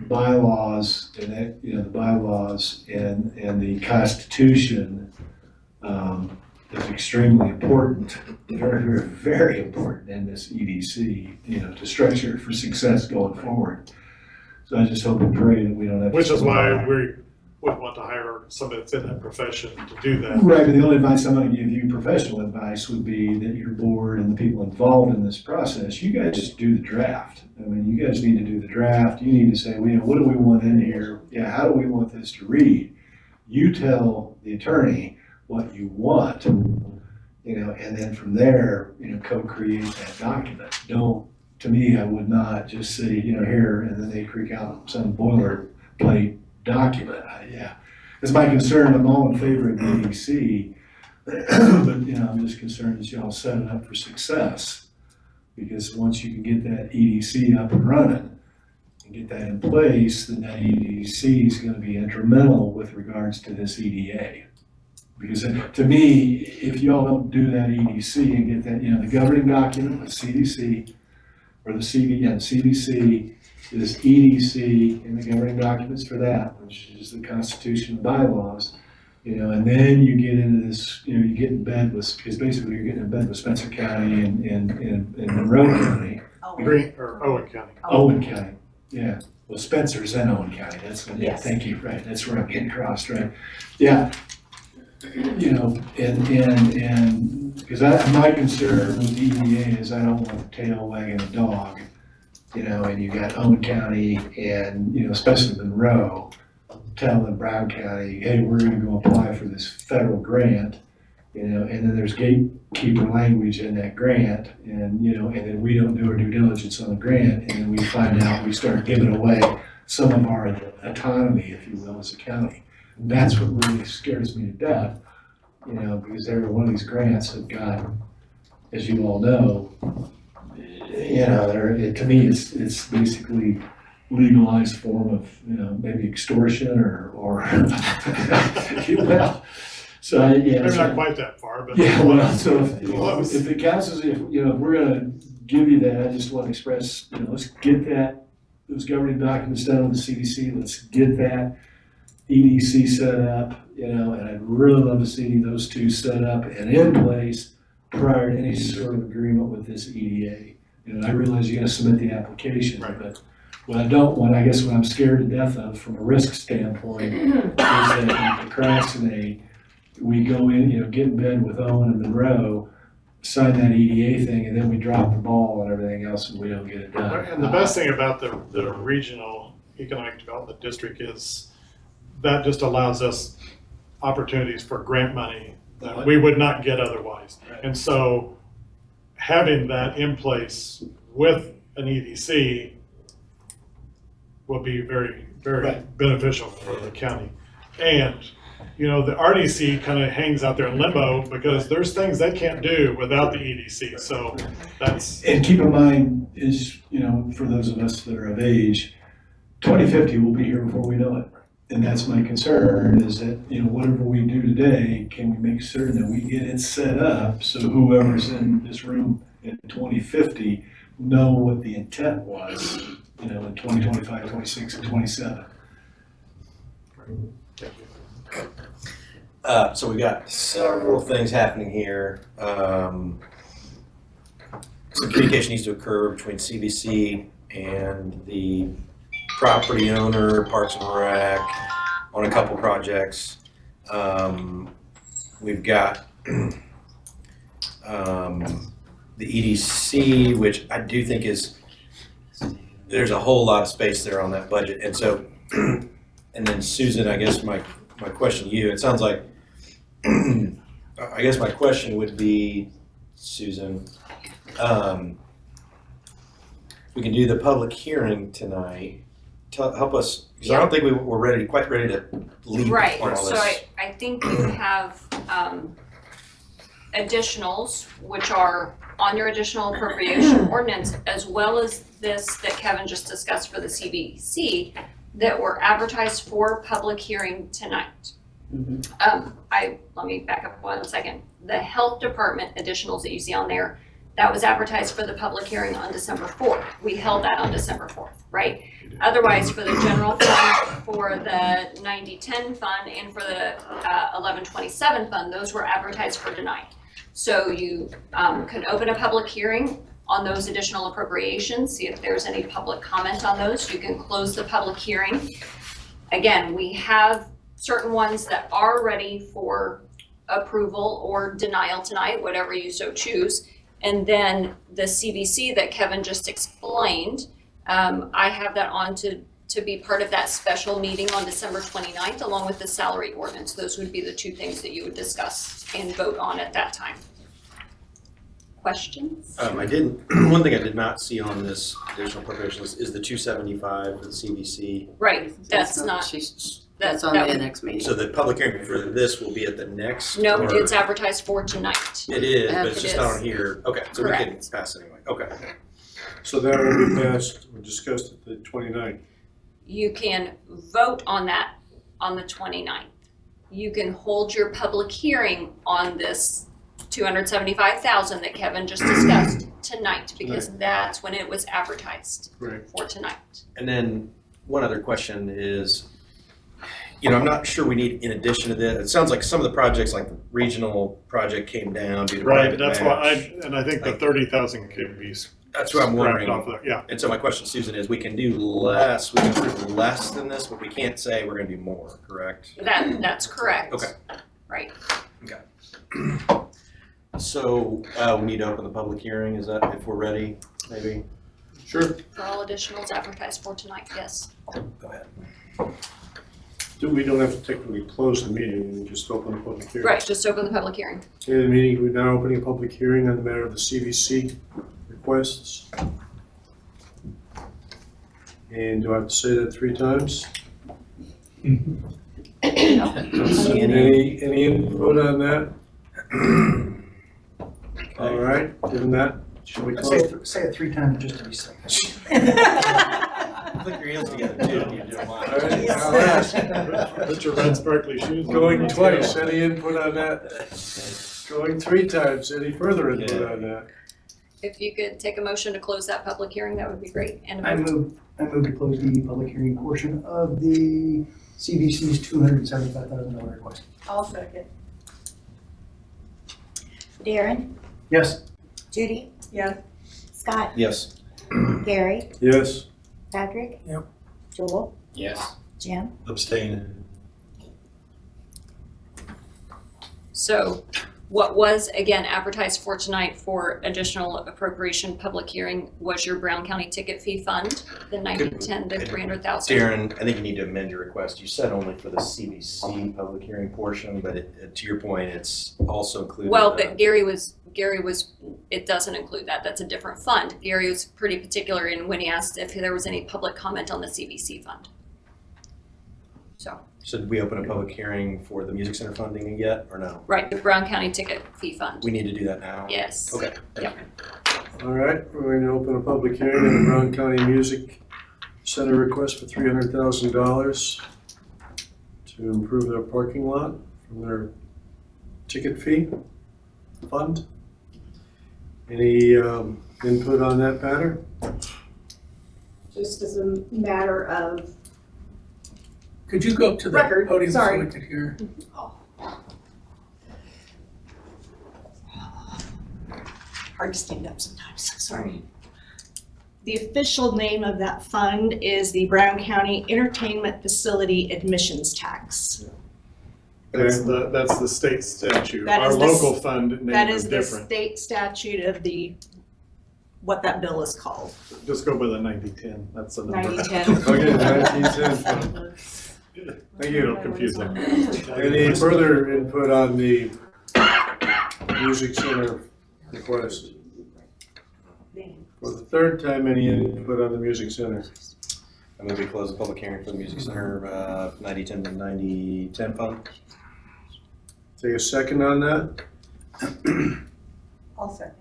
bylaws and that, the bylaws and the Constitution, is extremely important, very, very, very important in this EDC, to structure it for success going forward. So I just hope and pray that we don't have to. Which is why we would want to hire somebody that's in that profession to do that. Right, but the only advice I'm gonna give you, professional advice, would be that your board and the people involved in this process, you guys just do the draft. I mean, you guys need to do the draft. You need to say, what do we want in here? Yeah, how do we want this to read? You tell the attorney what you want, and then from there, co-create that document. To me, I would not just say, here, and then they creak out some boilerplate document. It's my concern. I'm all in favor of the EDC, but I'm just concerned that y'all set it up for success. Because once you can get that EDC up and running and get that in place, then that EDC is going to be instrumental with regards to this EDA. Because to me, if y'all don't do that EDC and get that, the governing document, the CDC, or the CDC, this EDC, and the governing documents for that, which is the Constitution and bylaws, You know, and then you get into this, you know, you get in bed with, because basically you're getting in bed with Spencer County and Monroe County, Green, or Owen County. Owen County, yeah. Well, Spencer's in Owen County, that's, yeah, Yes. thank you, right, that's where I'm getting crossed, right? Yeah, you know, and, because my concern with EDA is I don't want the tail wagging the dog, you know, and you got Owen County and, you know, especially Monroe, telling Brown County, hey, we're gonna go apply for this federal grant, you know, and then there's gatekeeper language in that grant, and, you know, and then we don't do our due diligence on the grant, and then we find out, we start giving away some of our autonomy, if you will, as a county. And that's what really scares me to death, you know, because every one of these grants have got, as you all know, you know, to me, it's basically legalized form of, you know, maybe extortion or well, so, yeah. Maybe so- not quite that far, but. Yeah, well, so Close. if it counts as, if, you know, if we're gonna give you that, I just wanna express, you know, let's get that, those governing documents done with the CDC, let's get that EDC set up, you know, and I'd really love to see those two set up and in place prior to any sort of agreement with this EDA. You know, I realize you gotta submit the application, Right. but what I don't want, I guess what I'm scared to death of from a risk standpoint is that we procrastinate, we go in, you know, get in bed with Owen and Monroe, sign that EDA thing, and then we drop the ball and everything else and we don't get it done. And the best thing about the regional economic development district is that just allows us opportunities for grant money that we would not get otherwise. Right. And so having that in place with an EDC will be very, very Right. beneficial for the county. And, you know, the RDC kind of hangs out there in limbo because there's things they can't do without the EDC. So that's, And keep in mind is, you know, for those of us that are of age, 2050 will be here before we know it. And that's my concern is that, you know, whatever we do today, can we make certain that we get it set up so whoever's in this room in 2050 know what the intent was, you know, in 2025, 26, and 27. So we got several things happening here. Some communication needs to occur between CBC and the property owner, Parks and Rec, on a couple projects. We've got the EDC, which I do think there's a whole lot of space there on that budget. And so, and then Susan, I guess my question to you, it sounds like, I guess my question would be, Susan, we can do the public hearing tonight. Help us, because I don't think we're quite ready to leave Right, on all so this. I think you have additionals, which are on your additional appropriation ordinance, as well as this that Kevin just discussed for the CBC, that were advertised for public hearing tonight. Let me back up 1 second. The health department additionals that you see on there, that was advertised for the public hearing on December 4th. We held that on December 4th, right? Otherwise, for the general fund, for the 9010 fund, and for the 1127 fund, those were advertised for tonight. So you could open a public hearing on those additional appropriations, see if there's any public comment on those. You can close the public hearing. Again, we have certain ones that are ready for approval or denial tonight, whatever you so choose. And then the CBC that Kevin just explained, I have that on to be part of that special meeting on December 29th, along with the salary ordinance. Those would be the two things that you would discuss and vote on at that time. Questions? One thing I did not see on this additional appropriations is the 275 for the CBC. Right, that's not, That's on the next meeting. So the public hearing for this will be at the next? no, or- it's advertised for tonight. It is, but it's It just is. not on here. Okay, so we can Correct. pass it anyway. Okay. So that will be passed or discussed at the 29th. You can vote on that on the 29th. You can hold your public hearing on this 275,000 that Kevin just discussed tonight, because that's when it was advertised Right. for tonight. And then one other question is, I'm not sure we need in addition to this. It sounds like some of the projects, like the regional project came down due to Right, private that's match. why I think the 30,000 could be That's what I'm scrapped wondering. off there, yeah. And so my question, Susan, is we can do less, we can approve less than this, but we can't say we're gonna do more, correct? That's correct. Okay. Right. So, we need to open the public hearing, is that, if we're ready, maybe? Sure. For all additionals advertised for tonight, yes. Go ahead. We don't have to technically close the meeting, we just open the public hearing. Right, just open the public hearing. Okay, the meeting, we're now opening a public hearing on the matter of the CVC requests. And do I have to say that 3 times? Any input on that? All right, given that, should we close? Say it 3 times just to be safe. Put your heels together too, if you don't All mind. right, I'll ask. Put your red sparkly shoes on. Going twice, any input on that? Going 3 times, any further input on that? If you could take a motion to close that public hearing, that would be great. And I move to close the public hearing portion of the CVC's $275,000 request. I'll second. Darren, Yes. Judy, Yes. Scott, Yes. Gary, Yes. Patrick. Yep. Joel, Yes. Jim. Abstain. so what was, again, advertised for tonight for additional appropriation public hearing was your Brown County ticket fee fund, the 90-10, the 300,000. Darren, I think you need to amend your request. You said only for the CVC public hearing portion, but to your point, it's also included. Well, but Gary was, it doesn't include that. That's a different fund. Gary was pretty particular in when he asked if there was any public comment on the CVC fund. So did we open a public hearing for the Music Center funding yet, or no? Right, the Brown County ticket fee fund. We need to do that now? Yes. Okay. Yep. All right, we're going to open a public hearing on the Brown County Music Center request for $300,000 to improve their parking lot from their ticket fee fund. Any input on that matter? Just as a matter of Could you go up to the Record, podium so sorry. we could hear? Hard to stand up sometimes, sorry. The official name of that fund is the Brown County Entertainment Facility Admissions Tax. That's the state statute. That Our is the s- local fund name That is is the different. state statute of what that bill is called, Just go by the 9010, that's the number. 9010. Okay, 1910 fund. Thank you, it'll confuse them. Any further input on the Music Center request? For the 3rd time, any input on the Music Center? I'm going to close the public hearing for the Music Center 9010 to 9010 fund. Take a second on that? I'll second.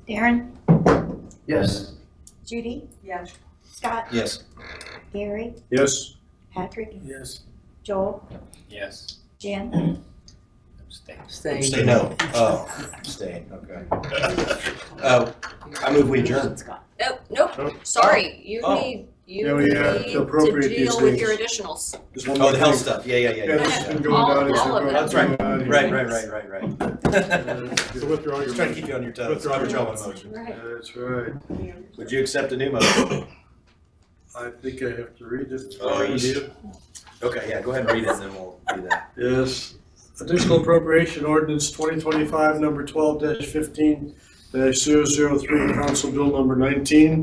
Darren, Yes. Judy, Yes. Scott, Yes. Gary, Yes? Patrick, Yes. Joel, Yes. Jim. Stay. Say no. Oh, abstain, okay. I move we adjourn. Oh, nope, sorry, you Oh. need, Yeah, we have to appropriate these deal with things. your additionals. Just one Oh, more the health thing. stuff, yeah. Yeah, this has been going All- down. It's all of been it. That's right. going down here. Right. So withdraw your Trying to keep you on your toes. Withdraw your Withdraw my motion. motion. Right. That's right. Would you accept a new motion? I think I have to read it. Oh, you do? Okay, yeah, go ahead and read it and then we'll do that. Yes. Additional appropriation ordinance 2025, number 12-15-003, Council Bill number 19.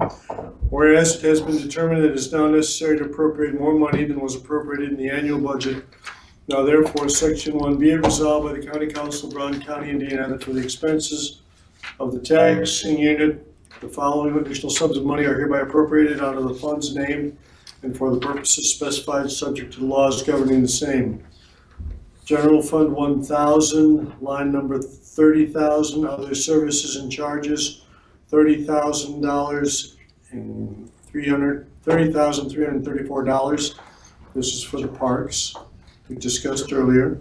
Whereas it has been determined that it is now necessary to appropriate more money than was appropriated in the annual budget. Now therefore, Section 1, be it resolved by the County Council, Brown County, Indiana, that for the expenses of the taxing unit, the following additional sums of money are hereby appropriated out of the funds named and for the purposes specified, subject to the laws governing the same. General Fund 1,000, line number 30,000, other services and charges, $30,000 and $30,334. This is for the parks we discussed earlier.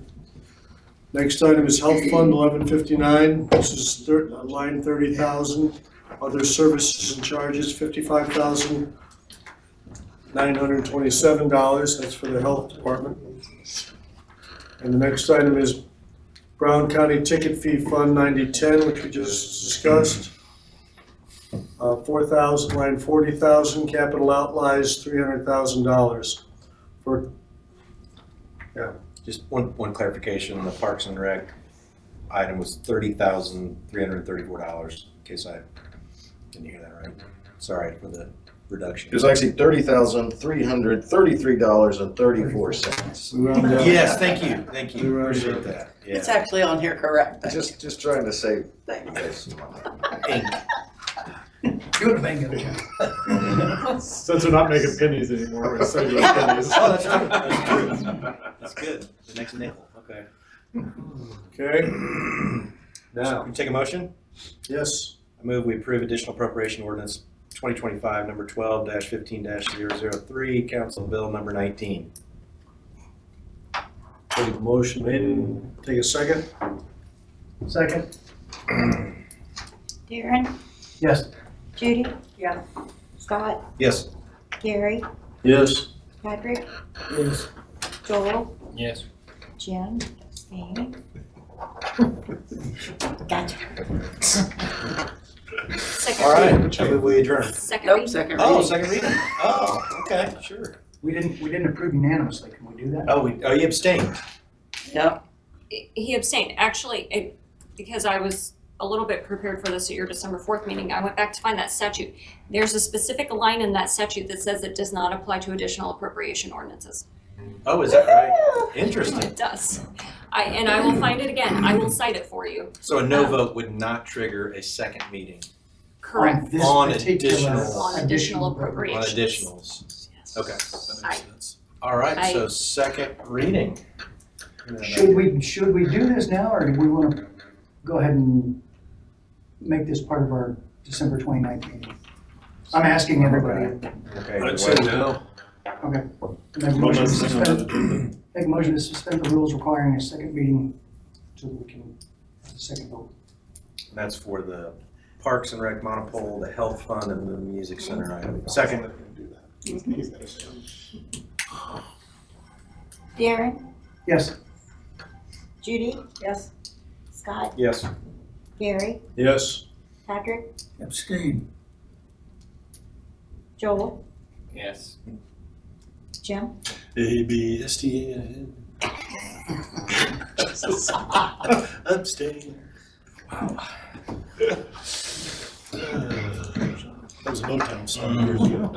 Next item is Health Fund 1159. This is line 30,000. Other services and charges, $55,000. $927, that's for the health department. And the next item is Brown County Ticket Fee Fund 9010, which we just discussed. 4,000, line 40,000, capital outlays $300,000 for, Just one clarification, the Parks and Rec item was $30,334, in case I didn't hear that right. Sorry for the reduction. It was actually $30,333.34. we round down. Yes, thank you, We round appreciate down. that, It's yeah. actually on here correct. Just trying to save Thank you guys some money. Ink. Good bingo. Since we're not making pennies anymore, we're saving pennies. Oh, that's true, that's true. That's good, the next nickel, okay. Okay, Now, now, can you take a motion? yes, I move we approve additional appropriation ordinance 2025, number 12-15-003, council bill number 19. take a motion made and take a second. Second? Darren, Yes. Judy, Yeah. Scott, Yes. Gary, Yes. Patrick, Yes. Joel, Yes. Jim, abstaining. Gotcha. Second All reading. right, I move we adjourn. Second Nope, reading. second Oh, reading. second reading. Oh, okay, sure. We didn't approve unanimously, can we do that? Oh, you abstained? Yep. He abstained. Actually, because I was a little bit prepared for this at your December 4th meeting, I went back to find that statute. There's a specific line in that statute that says it does not apply to additional appropriation ordinances. Oh, is that right? Interesting. It does. And I will find it again. I will cite it for you. So a no vote would not trigger a second meeting Correct. This on particular additional- On additional on appropriations. additionals? Yes. Okay. I- All right, I- so second reading. Should we do this now, or do we want to go ahead and make this part of our December 29th meeting? I'm asking everybody. Okay. I'd say no. Okay. Make a motion to suspend the rules requiring a second meeting so that we can have a second vote. That's for the Parks and Rec monopole, the health fund, and the music center item. Second. Darren, Yes. Judy, Yes. Scott, Yes. Gary, Yes. Patrick, Abstain. Joel, Yes. Jim. A-B-S-T-A-N. Abstain. That was a Motown song years ago.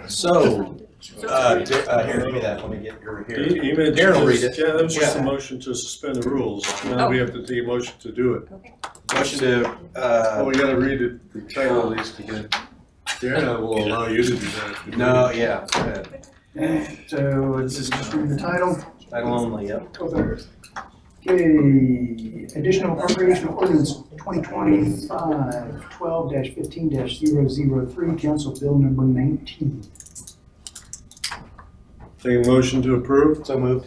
So, here, give me that, let me get your, here. You made Darren will read it. Yeah, that was just a Yeah. motion to suspend the rules. Now we have to take a motion to do it. Motion to, Oh, we gotta read it, the title at least again. Darren will allow you to do that. if you no, do. yeah, go ahead. So this is just reading the title. Title only, yep. Okay, additional appropriation ordinance 2025, 12-15-003, council bill number 19. Take a motion to approve. So moved.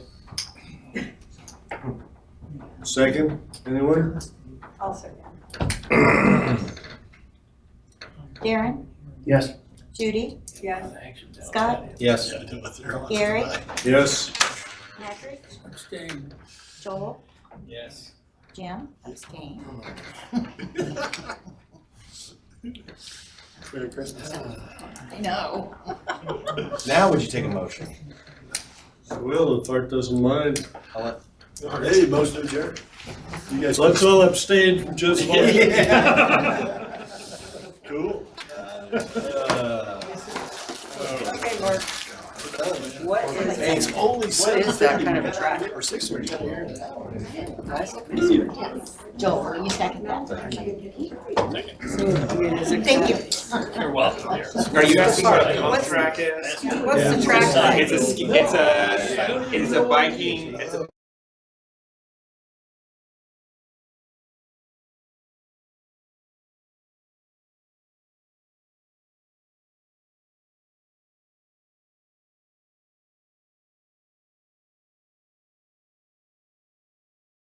Second, anyone? I'll second. Darren, Yes. Judy, Yes. Scott, Yes. Gary, Yes. Patrick, Abstain. Joel, Yes. Jim, abstain. Merry Christmas. I know. Now would you take a motion? I will, if Art doesn't mind. I'll let- Hey, motion adjourned. You guys, let's all abstain from just voting. Yeah. Cool. Okay, Mark. What is, It's only what is that kind of a track? or 6:30. Joel, will you second that? So, I mean, is it? Thank you. You're welcome. Are you asking what the What's- contract is? What's the track like? It's a biking,